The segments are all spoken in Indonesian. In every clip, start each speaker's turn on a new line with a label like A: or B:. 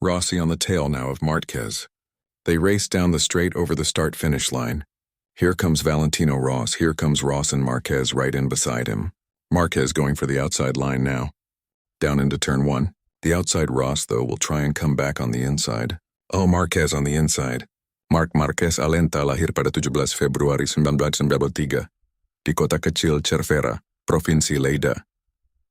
A: Rossi on the tail now of Marquez. They race down the straight over the start-finish line. Here comes Valentino Ross, here comes Ross and Marquez right in beside him. Marquez going for the outside line now. Down into turn 1. The outside Ross, though, will try and come back on the inside. Oh, Marquez on the inside. Marc Marquez Alenta lahir pada 17 Februari 1993 di kota kecil Cervera, Provinsi Lleida,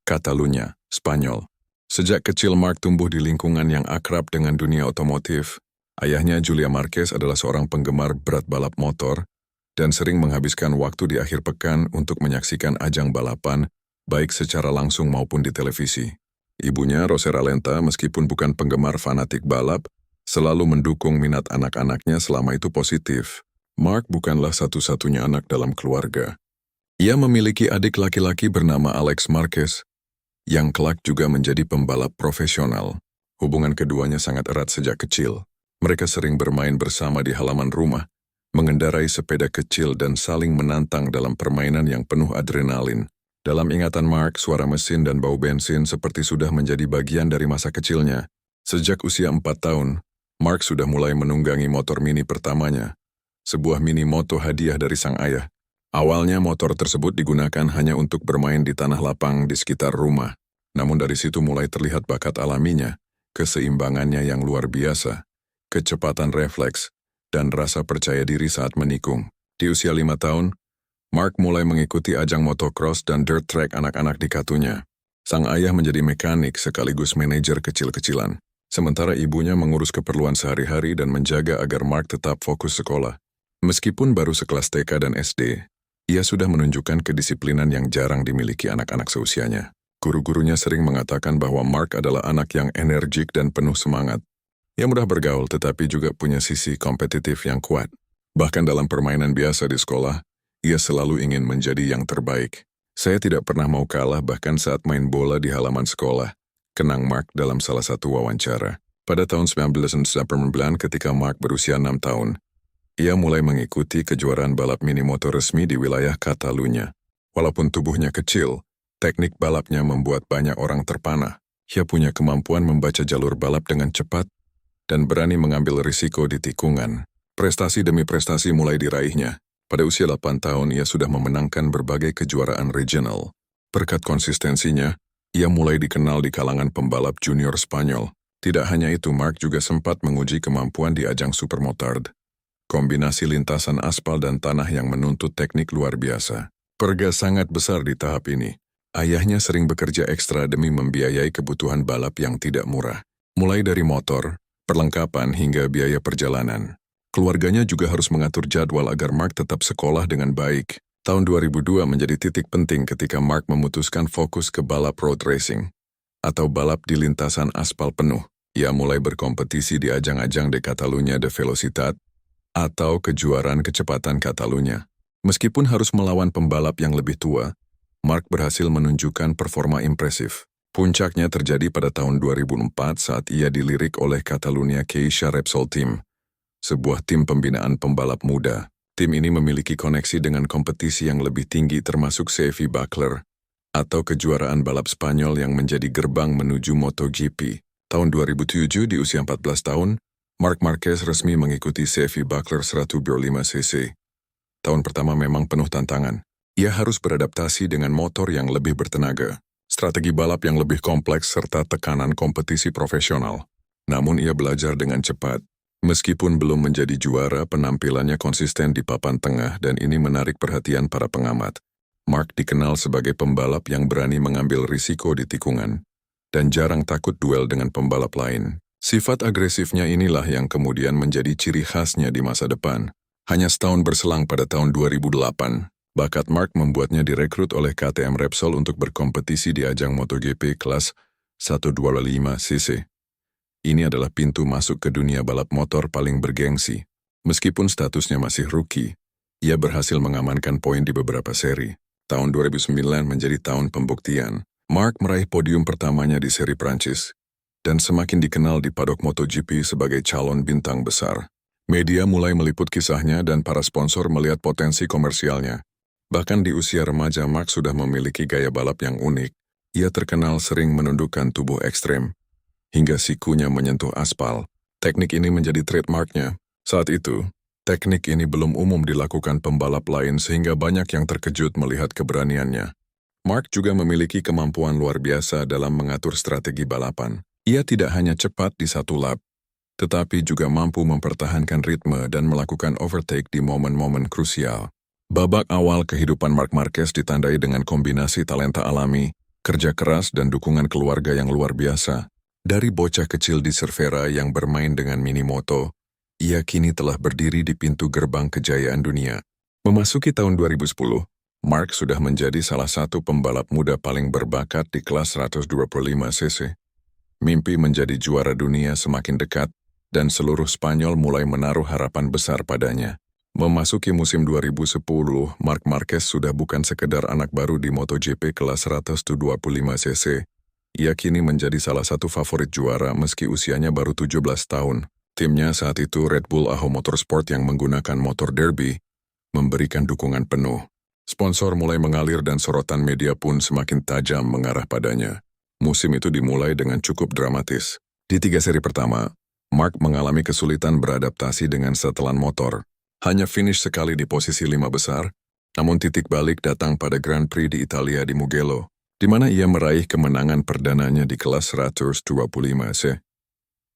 A: Catalunya, Spanyol. Sejak kecil Marc tumbuh di lingkungan yang akrab dengan dunia otomotif. Ayahnya Julia Marquez adalah seorang penggemar berat balap motor dan sering menghabiskan waktu di akhir pekan untuk menyaksikan ajang balapan, baik secara langsung maupun di televisi. Ibunya, Roser Alenta, meskipun bukan penggemar fanatik balap, selalu mendukung minat anak-anaknya selama itu positif. Marc bukanlah satu-satunya anak dalam keluarga. Ia memiliki adik laki-laki bernama Alex Marquez, yang kelak juga menjadi pembalap profesional. Hubungan keduanya sangat erat sejak kecil. Mereka sering bermain bersama di halaman rumah, mengendarai sepeda kecil dan saling menantang dalam permainan yang penuh adrenalin. Dalam ingatan Marc, suara mesin dan bau bensin seperti sudah menjadi bagian dari masa kecilnya. Sejak usia 4 tahun, Marc sudah mulai menunggangi motor mini pertamanya, sebuah mini moto hadiah dari sang ayah. Awalnya motor tersebut digunakan hanya untuk bermain di tanah lapang di sekitar rumah. Namun dari situ mulai terlihat bakat alaminya, keseimbangannya yang luar biasa, kecepatan refleks, dan rasa percaya diri saat menikung. Di usia 5 tahun, Marc mulai mengikuti ajang motocross dan dirt track anak-anak di Katunya. Sang ayah menjadi mekanik sekaligus manajer kecil-kecilan, sementara ibunya mengurus keperluan sehari-hari dan menjaga agar Marc tetap fokus sekolah. Meskipun baru sekelas TK dan SD, ia sudah menunjukkan kedisiplinan yang jarang dimiliki anak-anak seusianya. Guru-gurunya sering mengatakan bahwa Marc adalah anak yang energik dan penuh semangat. Ia mudah bergaul tetapi juga punya sisi kompetitif yang kuat. Bahkan dalam permainan biasa di sekolah, ia selalu ingin menjadi yang terbaik. Saya tidak pernah mau kalah bahkan saat main bola di halaman sekolah, kenang Marc dalam salah satu wawancara. Pada tahun 1999 ketika Marc berusia 6 tahun, ia mulai mengikuti kejuaraan balap mini motor resmi di wilayah Catalunya. Walaupun tubuhnya kecil, teknik balapnya membuat banyak orang terpana. Ia punya kemampuan membaca jalur balap dengan cepat dan berani mengambil risiko di tikungan. Prestasi demi prestasi mulai diraihnya. Pada usia 8 tahun, ia sudah memenangkan berbagai kejuaraan regional. Berkat konsistensinya, ia mulai dikenal di kalangan pembalap junior Spanyol. Tidak hanya itu, Marc juga sempat menguji kemampuan di ajang supermotard. Kombinasi lintasan aspal dan tanah yang menuntut teknik luar biasa. Perga sangat besar di tahap ini. Ayahnya sering bekerja ekstra demi membiayai kebutuhan balap yang tidak murah. Mulai dari motor, perlengkapan hingga biaya perjalanan. Keluarganya juga harus mengatur jadwal agar Marc tetap sekolah dengan baik. Tahun 2002 menjadi titik penting ketika Marc memutuskan fokus ke balap road racing, atau balap di lintasan aspal penuh. Ia mulai berkompetisi di ajang-ajang de Catalunya de Velocitat, atau kejuaraan kecepatan Catalunya. Meskipun harus melawan pembalap yang lebih tua, Marc berhasil menunjukkan performa impresif. Puncaknya terjadi pada tahun 2004 saat ia dilirik oleh Catalunya Caixa Repsol Team, sebuah tim pembinaan pembalap muda. Tim ini memiliki koneksi dengan kompetisi yang lebih tinggi termasuk CEV Buckler, atau kejuaraan balap Spanyol yang menjadi gerbang menuju MotoGP. Tahun 2007 di usia 14 tahun, Marc Marquez resmi mengikuti CEV Buckler 105cc. Tahun pertama memang penuh tantangan. Ia harus beradaptasi dengan motor yang lebih bertenaga, strategi balap yang lebih kompleks serta tekanan kompetisi profesional. Namun ia belajar dengan cepat. Meskipun belum menjadi juara, penampilannya konsisten di papan tengah dan ini menarik perhatian para pengamat. Marc dikenal sebagai pembalap yang berani mengambil risiko di tikungan dan jarang takut duel dengan pembalap lain. Sifat agresifnya inilah yang kemudian menjadi ciri khasnya di masa depan. Hanya setahun berselang pada tahun 2008, bakat Marc membuatnya direkrut oleh KTM Repsol untuk berkompetisi di ajang MotoGP kelas 125cc. Ini adalah pintu masuk ke dunia balap motor paling bergengsi. Meskipun statusnya masih rookie, ia berhasil mengamankan poin di beberapa seri. Tahun 2009 menjadi tahun pembuktian. Marc meraih podium pertamanya di seri Prancis, dan semakin dikenal di padok MotoGP sebagai calon bintang besar. Media mulai meliput kisahnya dan para sponsor melihat potensi komersialnya. Bahkan di usia remaja Marc sudah memiliki gaya balap yang unik. Ia terkenal sering menundukkan tubuh ekstrem, hingga sikunya menyentuh aspal. Teknik ini menjadi trademarknya. Saat itu, teknik ini belum umum dilakukan pembalap lain sehingga banyak yang terkejut melihat keberaniannya. Mark juga memiliki kemampuan luar biasa dalam mengatur strategi balapan. Ia tidak hanya cepat di satu lap, tetapi juga mampu mempertahankan ritme dan melakukan overtake di momen-momen krusial. Babak awal kehidupan Marc Marquez ditandai dengan kombinasi talenta alami, kerja keras dan dukungan keluarga yang luar biasa. Dari bocah kecil di Cervera yang bermain dengan minimoto, ia kini telah berdiri di pintu gerbang kejayaan dunia. Memasuki tahun 2010, Mark sudah menjadi salah satu pembalap muda paling berbakat di kelas 125cc. Mimpi menjadi juara dunia semakin dekat, dan seluruh Spanyol mulai menaruh harapan besar padanya. Memasuki musim 2010, Marc Marquez sudah bukan sekedar anak baru di MotoGP kelas 125cc. Ia kini menjadi salah satu favorit juara meski usianya baru 17 tahun. Timnya saat itu Red Bull Aho Motorsport yang menggunakan motor Derby, memberikan dukungan penuh. Sponsor mulai mengalir dan sorotan media pun semakin tajam mengarah padanya. Musim itu dimulai dengan cukup dramatis. Di 3 seri pertama, Mark mengalami kesulitan beradaptasi dengan setelan motor. Hanya finish sekali di posisi 5 besar, namun titik balik datang pada Grand Prix di Italia di Mugello, di mana ia meraih kemenangan perdananya di kelas 125C.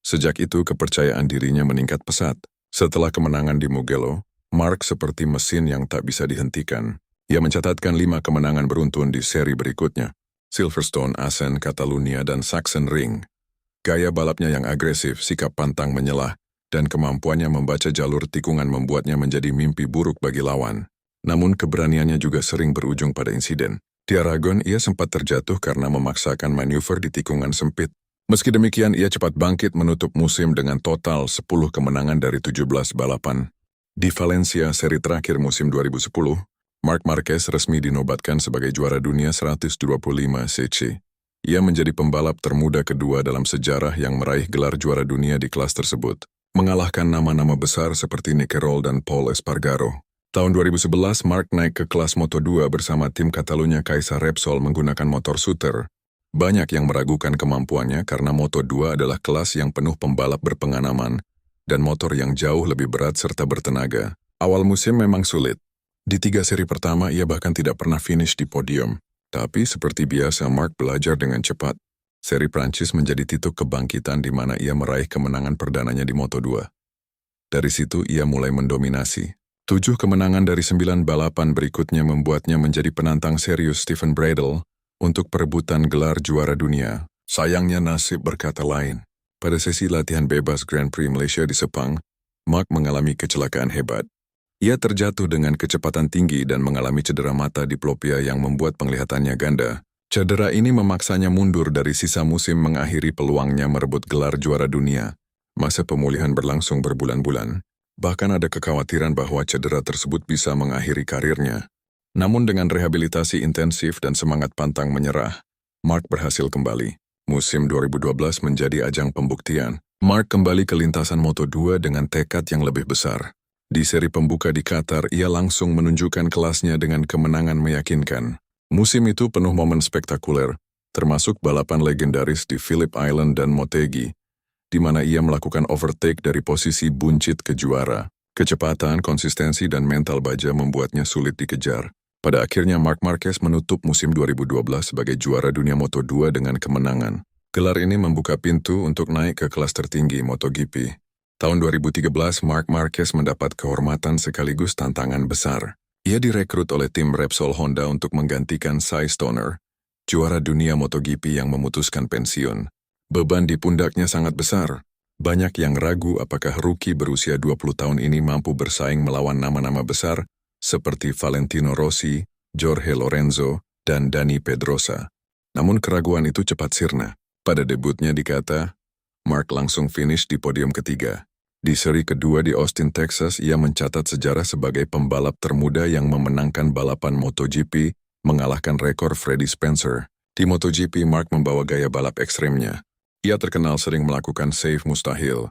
A: Sejak itu kepercayaan dirinya meningkat pesat. Setelah kemenangan di Mugello, Mark seperti mesin yang tak bisa dihentikan. Ia mencatatkan 5 kemenangan beruntun di seri berikutnya. Silverstone, Assen, Catalunya, dan Sachsenring. Gaya balapnya yang agresif, sikap pantang menyelah, dan kemampuannya membaca jalur tikungan membuatnya menjadi mimpi buruk bagi lawan. Namun keberaniannya juga sering berujung pada insiden. Di Aragon, ia sempat terjatuh karena memaksakan manuver di tikungan sempit. Meski demikian, ia cepat bangkit menutup musim dengan total 10 kemenangan dari 17 balapan. Di Valencia, seri terakhir musim 2010, Marc Marquez resmi dinobatkan sebagai juara dunia 125cc. Ia menjadi pembalap termuda kedua dalam sejarah yang meraih gelar juara dunia di kelas tersebut, mengalahkan nama-nama besar seperti Nicky Roll dan Paul Espargaro. Tahun 2011, Mark naik ke kelas Moto2 bersama tim Catalunya Kaisa Repsol menggunakan motor Suter. Banyak yang meragukan kemampuannya karena Moto2 adalah kelas yang penuh pembalap berpengalaman dan motor yang jauh lebih berat serta bertenaga. Awal musim memang sulit. Di 3 seri pertama, ia bahkan tidak pernah finish di podium. Tapi seperti biasa, Mark belajar dengan cepat. Seri Prancis menjadi titik kebangkitan di mana ia meraih kemenangan perdananya di Moto2. Dari situ, ia mulai mendominasi. 7 kemenangan dari 9 balapan berikutnya membuatnya menjadi penantang serius Stephen Bradl untuk perebutan gelar juara dunia. Sayangnya nasib berkata lain. Pada sesi latihan bebas Grand Prix Malaysia di Sepang, Mark mengalami kecelakaan hebat. Ia terjatuh dengan kecepatan tinggi dan mengalami cedera mata diplopia yang membuat penglihatannya ganda. Cedera ini memaksanya mundur dari sisa musim mengakhiri peluangnya merebut gelar juara dunia. Masa pemulihan berlangsung berbulan-bulan. Bahkan ada kekhawatiran bahwa cedera tersebut bisa mengakhiri karirnya. Namun dengan rehabilitasi intensif dan semangat pantang menyerah, Mark berhasil kembali. Musim 2012 menjadi ajang pembuktian. Mark kembali ke lintasan Moto2 dengan tekad yang lebih besar. Di seri pembuka di Qatar, ia langsung menunjukkan kelasnya dengan kemenangan meyakinkan. Musim itu penuh momen spektakuler, termasuk balapan legendaris di Phillip Island dan Motegi, di mana ia melakukan overtake dari posisi buncit ke juara. Kecepatan, konsistensi, dan mental baja membuatnya sulit dikejar. Pada akhirnya, Marc Marquez menutup musim 2012 sebagai juara dunia Moto2 dengan kemenangan. Gelar ini membuka pintu untuk naik ke kelas tertinggi MotoGP. Tahun 2013, Marc Marquez mendapat kehormatan sekaligus tantangan besar. Ia direkrut oleh tim Repsol Honda untuk menggantikan Cy Stoner, juara dunia MotoGP yang memutuskan pensiun. Beban di pundaknya sangat besar. Banyak yang ragu apakah rookie berusia 20 tahun ini mampu bersaing melawan nama-nama besar seperti Valentino Rossi, Jorge Lorenzo, dan Dani Pedrosa. Namun keraguan itu cepat sirna. Pada debutnya di Qatar, Mark langsung finish di podium ketiga. Di seri kedua di Austin, Texas, ia mencatat sejarah sebagai pembalap termuda yang memenangkan balapan MotoGP, mengalahkan rekor Freddie Spencer. Di MotoGP, Mark membawa gaya balap ekstremnya. Ia terkenal sering melakukan save mustahil,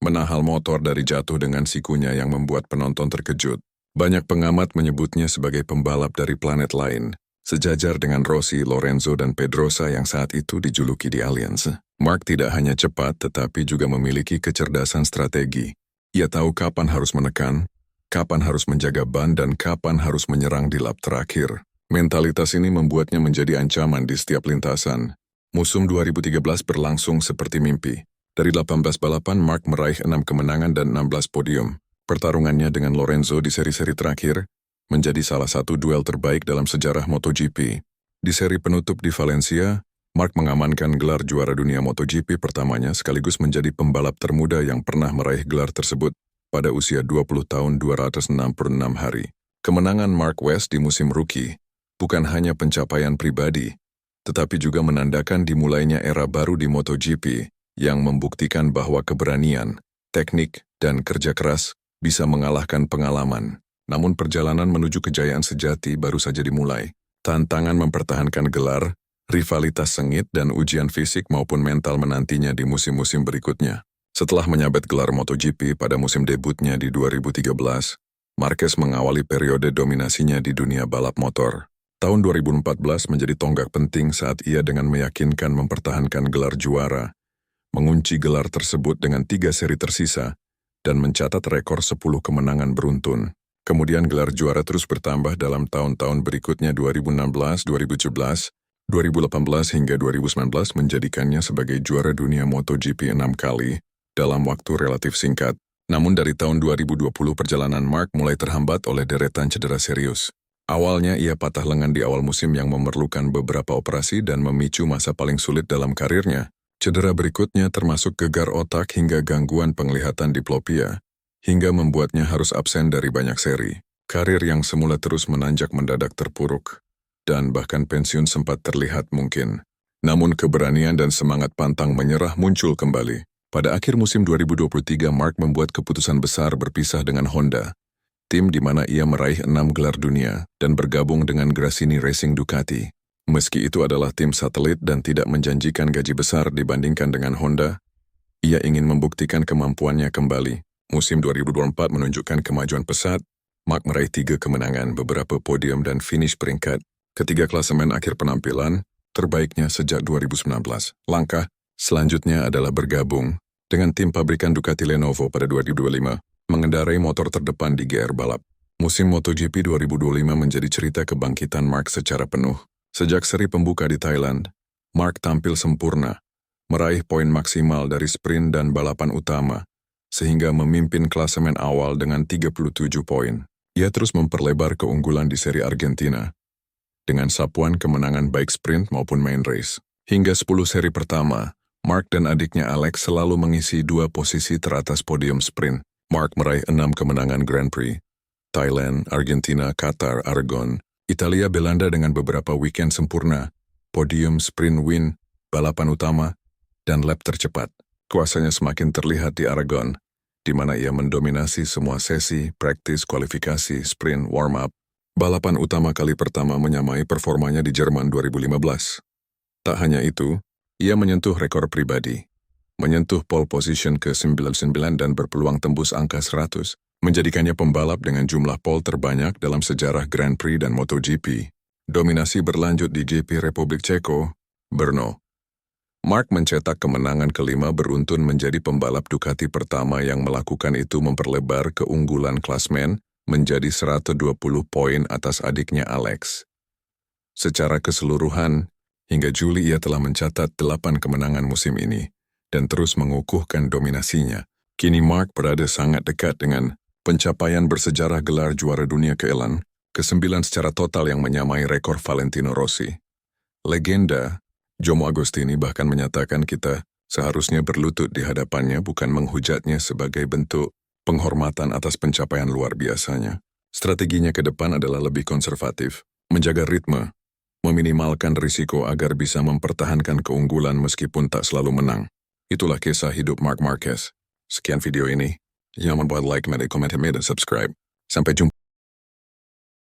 A: menahal motor dari jatuh dengan sikunya yang membuat penonton terkejut. Banyak pengamat menyebutnya sebagai pembalap dari planet lain. sejajar dengan Rossi, Lorenzo, dan Pedrosa yang saat itu dijuluki The Aliens. Mark tidak hanya cepat tetapi juga memiliki kecerdasan strategi. Ia tahu kapan harus menekan, kapan harus menjaga ban, dan kapan harus menyerang di lap terakhir. Mentalitas ini membuatnya menjadi ancaman di setiap lintasan. Musim 2013 berlangsung seperti mimpi. Dari 18 balapan, Mark meraih 6 kemenangan dan 16 podium. Pertarungannya dengan Lorenzo di seri-seri terakhir menjadi salah satu duel terbaik dalam sejarah MotoGP. Di seri penutup di Valencia, Mark mengamankan gelar juara dunia MotoGP pertamanya sekaligus menjadi pembalap termuda yang pernah meraih gelar tersebut pada usia 20 tahun 266 hari. Kemenangan Mark West di musim rookie bukan hanya pencapaian pribadi, tetapi juga menandakan dimulainya era baru di MotoGP yang membuktikan bahwa keberanian, teknik, dan kerja keras bisa mengalahkan pengalaman. Namun perjalanan menuju kejayaan sejati baru saja dimulai. Tantangan mempertahankan gelar, rivalitas sengit, dan ujian fisik maupun mental menantinya di musim-musim berikutnya. Setelah menyabet gelar MotoGP pada musim debutnya di 2013, Marquez mengawali periode dominasinya di dunia balap motor. Tahun 2014 menjadi tonggak penting saat ia dengan meyakinkan mempertahankan gelar juara, mengunci gelar tersebut dengan 3 seri tersisa, dan mencatat rekor 10 kemenangan beruntun. Kemudian gelar juara terus bertambah dalam tahun-tahun berikutnya 2016, 2017, 2018 hingga 2019 menjadikannya sebagai juara dunia MotoGP 6 kali dalam waktu relatif singkat. Namun dari tahun 2020 perjalanan Mark mulai terhambat oleh deretan cedera serius. Awalnya ia patah lengan di awal musim yang memerlukan beberapa operasi dan memicu masa paling sulit dalam karirnya. Cedera berikutnya termasuk gegar otak hingga gangguan penglihatan diplopia, hingga membuatnya harus absen dari banyak seri. Karir yang semula terus menanjak mendadak terpuruk, dan bahkan pensiun sempat terlihat mungkin. Namun keberanian dan semangat pantang menyerah muncul kembali. Pada akhir musim 2023, Mark membuat keputusan besar berpisah dengan Honda, tim di mana ia meraih 6 gelar dunia dan bergabung dengan Gresini Racing Ducati. Meski itu adalah tim satelit dan tidak menjanjikan gaji besar dibandingkan dengan Honda, ia ingin membuktikan kemampuannya kembali. Musim 2024 menunjukkan kemajuan pesat. Mark meraih 3 kemenangan, beberapa podium, dan finish peringkat ketiga klasemen akhir penampilan terbaiknya sejak 2019. Langkah selanjutnya adalah bergabung dengan tim pabrikan Ducati Lenovo pada 2025, mengendarai motor terdepan di GR balap. Musim MotoGP 2025 menjadi cerita kebangkitan Mark secara penuh. Sejak seri pembuka di Thailand, Mark tampil sempurna, meraih poin maksimal dari sprint dan balapan utama, sehingga memimpin klasemen awal dengan 37 poin. Ia terus memperlebar keunggulan di seri Argentina, dengan sapuan kemenangan baik sprint maupun main race. Hingga 10 seri pertama, Mark dan adiknya Alex selalu mengisi 2 posisi teratas podium sprint. Mark meraih 6 kemenangan Grand Prix, Thailand, Argentina, Qatar, Aragon, Italia, Belanda dengan beberapa weekend sempurna, podium, sprint win, balapan utama, dan lap tercepat. Kuasanya semakin terlihat di Aragon, di mana ia mendominasi semua sesi, praktis, kualifikasi, sprint, warm-up. Balapan utama kali pertama menyamai performanya di Jerman 2015. Tak hanya itu, ia menyentuh rekor pribadi, menyentuh pole position ke-99 dan berpeluang tembus angka 100. Menjadikannya pembalap dengan jumlah pole terbanyak dalam sejarah Grand Prix dan MotoGP. Dominasi berlanjut di GP Republik Ceko, Brno. Mark mencetak kemenangan kelima beruntun menjadi pembalap Ducati pertama yang melakukan itu, memperlebar keunggulan klasmen menjadi 120 poin atas adiknya Alex. Secara keseluruhan, hingga Juli ia telah mencatat 8 kemenangan musim ini dan terus mengukuhkan dominasinya. Kini Mark berada sangat dekat dengan pencapaian bersejarah gelar juara dunia ke-9 secara total yang menyamai rekor Valentino Rossi. Legenda Jomo Agostini bahkan menyatakan kita seharusnya berlutut di hadapannya, bukan menghujatnya, sebagai bentuk penghormatan atas pencapaian luar biasanya. Strateginya ke depan adalah lebih konservatif, menjaga ritme, meminimalkan risiko agar bisa mempertahankan keunggulan meskipun tak selalu menang. Itulah kisah hidup Marc Marquez. Sekian video ini. Jangan lupa like, komen, dan subscribe. Sampai jumpa.